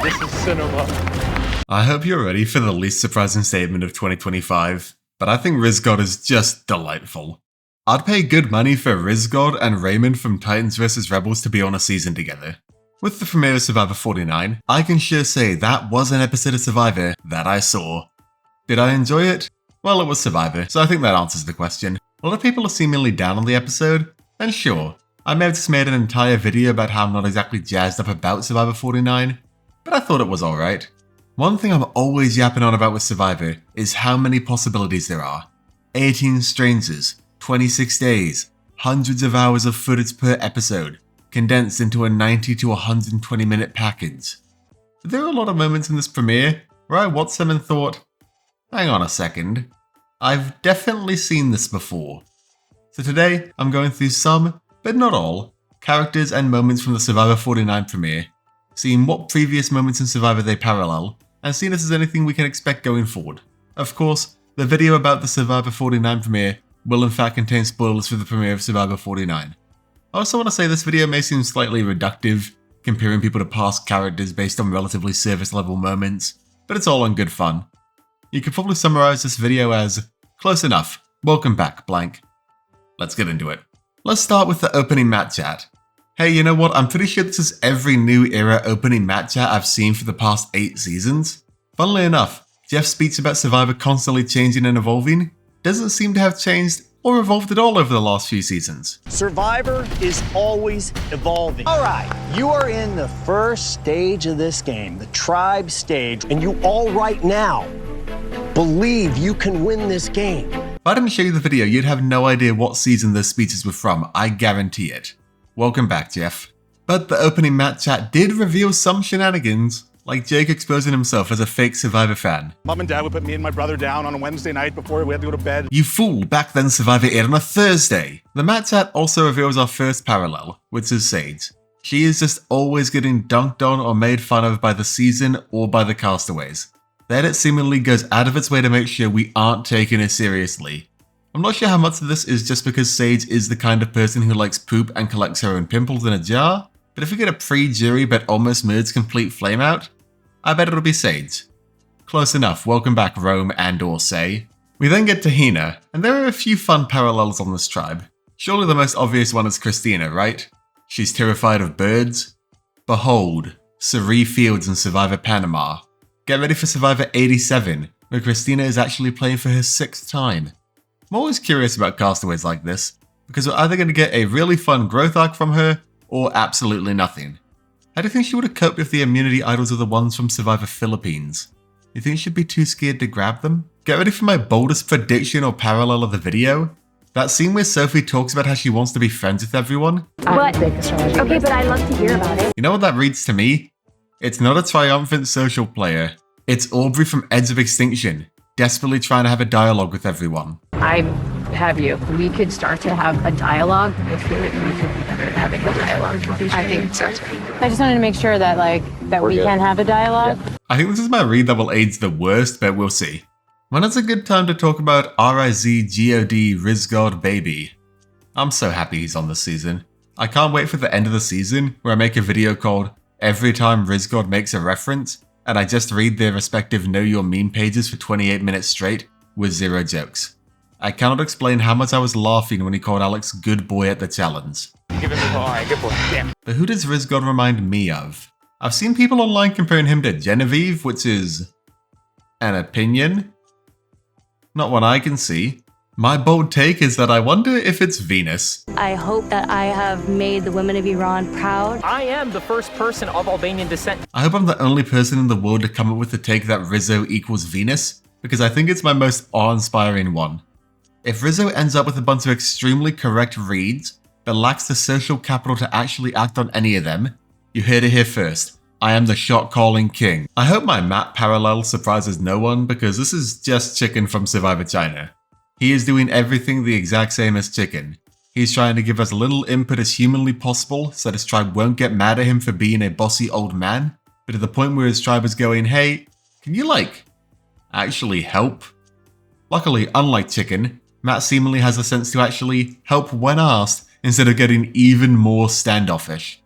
This is cinema. I hope you're ready for the least surprising statement of 2025, but I think Rizzgod is just delightful. I'd pay good money for Rizzgod and Raymond from Titans vs Rebels to be on a season together. With the premiere of Survivor 49, I can sure say that was an episode of Survivor that I saw. Did I enjoy it? Well, it was Survivor, so I think that answers the question. A lot of people are seemingly down on the episode, and sure, I may have just made an entire video about how I'm not exactly jazzed up about Survivor 49, but I thought it was alright. One thing I'm always yapping on about with Survivor is how many possibilities there are. 18 strangers, 26 days, hundreds of hours of footage per episode, condensed into a 90 to 120 minute package. There are a lot of moments in this premiere where I watched them and thought, hang on a second, I've definitely seen this before. So today, I'm going through some, but not all, characters and moments from the Survivor 49 premiere, seeing what previous moments in Survivor they parallel, and seeing if there's anything we can expect going forward. Of course, the video about the Survivor 49 premiere will in fact contain spoilers for the premiere of Survivor 49. I also want to say this video may seem slightly reductive, comparing people to past characters based on relatively surface level moments, but it's all in good fun. You could probably summarize this video as, close enough, welcome back, blank. Let's get into it. Let's start with the opening mat chat. Hey, you know what, I'm pretty sure this is every new era opening mat chat I've seen for the past 8 seasons. Funnily enough, Jeff's speech about Survivor constantly changing and evolving doesn't seem to have changed or evolved at all over the last few seasons. Survivor is always evolving. All right, you are in the first stage of this game, the tribe stage, and you all right now believe you can win this game. If I didn't show you the video, you'd have no idea what season those speeches were from, I guarantee it. Welcome back, Jeff. But the opening mat chat did reveal some shenanigans, like Jake exposing himself as a fake Survivor fan. Mom and Dad would put me and my brother down on a Wednesday night before we had to go to bed. You fool, back then Survivor aired on a Thursday. The mat chat also reveals our first parallel, which is Sage. She is just always getting dunked on or made fun of by the season or by the castaways. The edit seemingly goes out of its way to make sure we aren't taking her seriously. I'm not sure how much of this is just because Sage is the kind of person who likes poop and collects her own pimples in a jar, but if we get a pre-jury but almost merged complete flameout, I bet it'll be Sage. Close enough, welcome back Rome and or Say. We then get to Hina, and there are a few fun parallels on this tribe. Surely the most obvious one is Christina, right? She's terrified of birds. Behold, Cerie Fields in Survivor Panama. Get ready for Survivor 87, where Christina is actually playing for her 6th time. I'm always curious about castaways like this, because we're either going to get a really fun growth arc from her, or absolutely nothing. How do you think she would have coped if the immunity idols are the ones from Survivor Philippines? You think she'd be too scared to grab them? Get ready for my boldest prediction or parallel of the video. That scene where Sophie talks about how she wants to be friends with everyone. Okay, but I'd love to hear about it. You know what that reads to me? It's not a triumphant social player. It's Aubrey from Edge of Extinction, desperately trying to have a dialogue with everyone. I have you. We could start to have a dialogue. I feel like we could be better at having a dialogue with each other. I think so. I just wanted to make sure that we can have a dialogue. Yeah. I think this is my read that will age the worst, but we'll see. When it's a good time to talk about Rizzgod Rizzgod baby. I'm so happy he's on this season. I can't wait for the end of the season where I make a video called Every Time Rizzgod Makes a Reference, and I just read their respective Know Your Meme pages for 28 minutes straight with 0 jokes. I cannot explain how much I was laughing when he called Alex good boy at the challenge. Alright, good boy. Damn. But who does Rizzgod remind me of? I've seen people online comparing him to Genevieve, which is an opinion. Not one I can see. My bold take is that I wonder if it's Venus. I hope that I have made the women of Iran proud. I am the first person of Albanian descent. I hope I'm the only person in the world to come up with the take that Rizzo equals Venus, because I think it's my most awe-inspiring one. If Rizzo ends up with a bunch of extremely correct reads, but lacks the social capital to actually act on any of them, you heard it here first. I am the shot-calling king. I hope my map parallel surprises no one, because this is just Chicken from Survivor China. He is doing everything the exact same as Chicken. He's trying to give as little input as humanly possible so that his tribe won't get mad at him for being a bossy old man, but to the point where his tribe is going, hey, can you actually help? Luckily, unlike Chicken, Matt seemingly has the sense to actually help when asked instead of getting even more standoffish.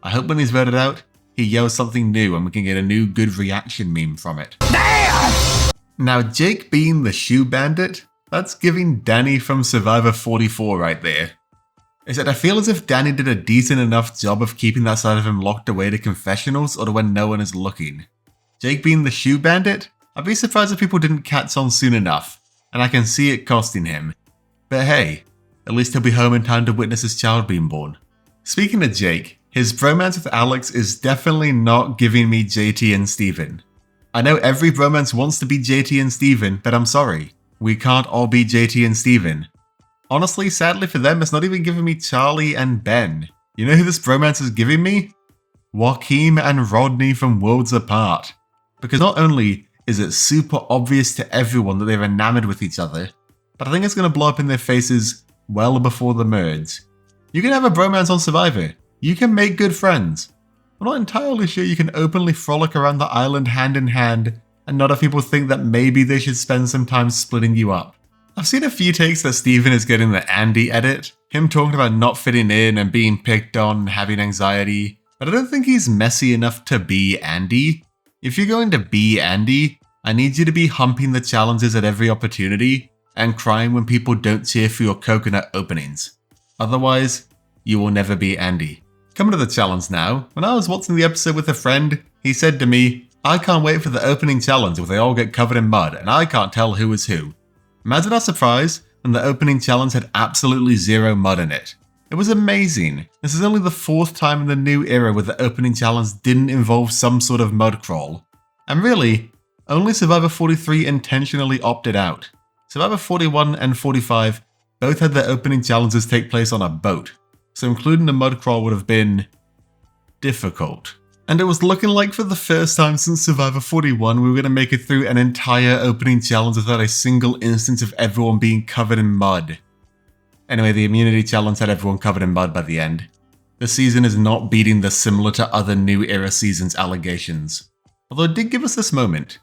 I hope when he's voted out, he yells something new and we can get a new good reaction meme from it. Damn! Now, Jake being the shoe bandit, that's giving Danny from Survivor 44 right there. Except I feel as if Danny did a decent enough job of keeping that side of him locked away to confessionals or to when no one is looking. Jake being the shoe bandit, I'd be surprised if people didn't catch on soon enough, and I can see it costing him. But hey, at least he'll be home in time to witness his child being born. Speaking of Jake, his bromance with Alex is definitely not giving me JT and Steven. I know every bromance wants to be JT and Steven, but I'm sorry, we can't all be JT and Steven. Honestly, sadly for them, it's not even giving me Charlie and Ben. You know who this bromance is giving me? Joaquin and Rodney from Worlds Apart. Because not only is it super obvious to everyone that they're enamored with each other, but I think it's going to blow up in their faces well before the merge. You can have a bromance on Survivor. You can make good friends. I'm not entirely sure you can openly frolic around the island hand in hand and not have people think that maybe they should spend some time splitting you up. I've seen a few takes that Steven is getting the Andy edit, him talking about not fitting in and being picked on and having anxiety, but I don't think he's messy enough to be Andy. If you're going to be Andy, I need you to be humping the challenges at every opportunity and crying when people don't cheer for your coconut openings. Otherwise, you will never be Andy. Coming to the challenge now, when I was watching the episode with a friend, he said to me, I can't wait for the opening challenge where they all get covered in mud and I can't tell who is who. Imagine our surprise when the opening challenge had absolutely zero mud in it. It was amazing. This is only the 4th time in the new era where the opening challenge didn't involve some sort of mud crawl. And really, only Survivor 43 intentionally opted out. Survivor 41 and 45 both had their opening challenges take place on a boat, so including the mud crawl would have been difficult. And it was looking like for the first time since Survivor 41 we were going to make it through an entire opening challenge without a single instance of everyone being covered in mud. Anyway, the immunity challenge had everyone covered in mud by the end. The season is not beating the similar to other new era seasons allegations. Although it did give us this moment.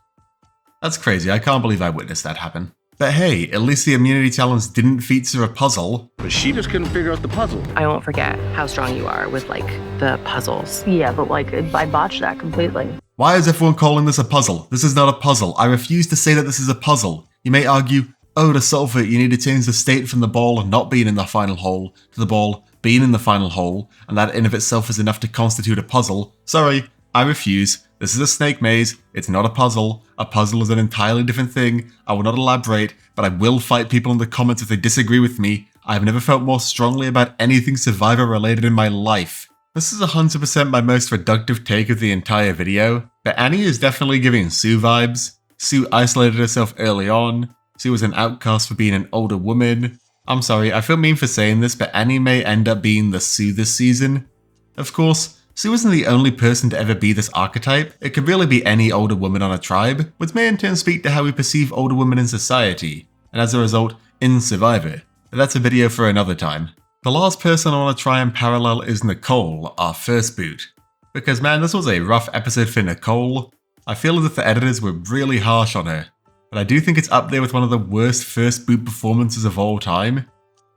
That's crazy, I can't believe I witnessed that happen. But hey, at least the immunity challenge didn't feature a puzzle. But she just couldn't figure out the puzzle. I won't forget how strong you are with, like, the puzzles. Yeah, but like I botched that completely. Why is everyone calling this a puzzle? This is not a puzzle. I refuse to say that this is a puzzle. You may argue, oh, to solve it, you need to change the state from the ball not being in the final hole to the ball being in the final hole, and that in of itself is enough to constitute a puzzle. Sorry, I refuse. This is a snake maze. It's not a puzzle. A puzzle is an entirely different thing. I will not elaborate, but I will fight people in the comments if they disagree with me. I have never felt more strongly about anything Survivor related in my life. This is 100% my most reductive take of the entire video, but Annie is definitely giving Sue vibes. Sue isolated herself early on. Sue was an outcast for being an older woman. I'm sorry, I feel mean for saying this, but Annie may end up being the Sue this season. Of course, Sue isn't the only person to ever be this archetype. It could really be any older woman on a tribe, which may in turn speak to how we perceive older women in society, and as a result, in Survivor. But that's a video for another time. The last person I want to try and parallel is Nicole, our first boot. Because man, this was a rough episode for Nicole. I feel as if the editors were really harsh on her, but I do think it's up there with one of the worst first boot performances of all time.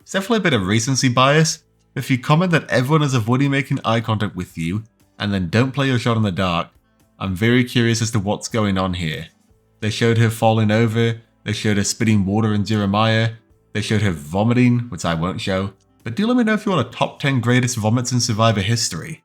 It's definitely a bit of recency bias. If you comment that everyone is avoiding making eye contact with you, and then don't play your shot in the dark, I'm very curious as to what's going on here. They showed her falling over, they showed her spitting water in Jeremiah, they showed her vomiting, which I won't show, but do let me know if you want a top 10 greatest vomits in Survivor history.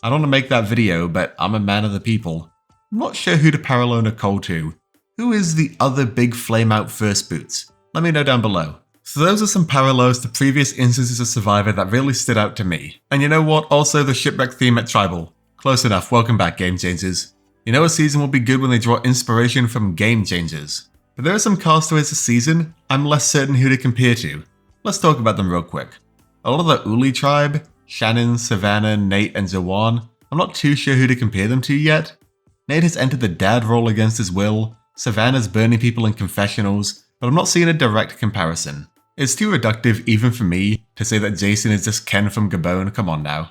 I don't want to make that video, but I'm a man of the people. I'm not sure who to parallel Nicole to. Who is the other big flame out first boots? Let me know down below. So those are some parallels to previous instances of Survivor that really stood out to me. And you know what? Also the shipwreck theme at Tribal. Close enough, welcome back Game Changers. You know a season will be good when they draw inspiration from Game Changers. But there are some castaways this season I'm less certain who to compare to. Let's talk about them real quick. A lot of the Uli tribe, Shannon, Savannah, Nate, and Zawan, I'm not too sure who to compare them to yet. Nate has entered the dad role against his will, Savannah's burning people in confessionals, but I'm not seeing a direct comparison. It's too reductive even for me to say that Jason is just Ken from Gabon, come on now.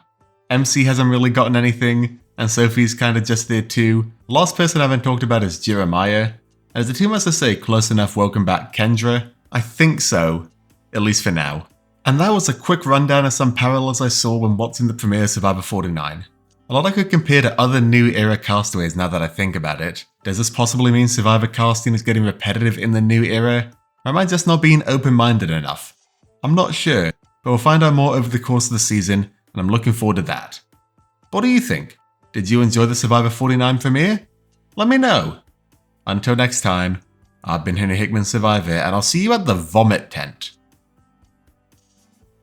MC hasn't really gotten anything, and Sophie's kinda just there too. The last person I haven't talked about is Jeremiah. And is it too much to say close enough welcome back Kendra? I think so, at least for now. And that was a quick rundown of some parallels I saw when watching the premiere of Survivor 49. A lot I could compare to other new era castaways now that I think about it. Does this possibly mean Survivor casting is getting repetitive in the new era? Or am I just not being open-minded enough? I'm not sure, but we'll find out more over the course of the season, and I'm looking forward to that. What do you think? Did you enjoy the Survivor 49 premiere? Let me know. Until next time, I've been Henry Hickman Survivor, and I'll see you at the Vomit Tent.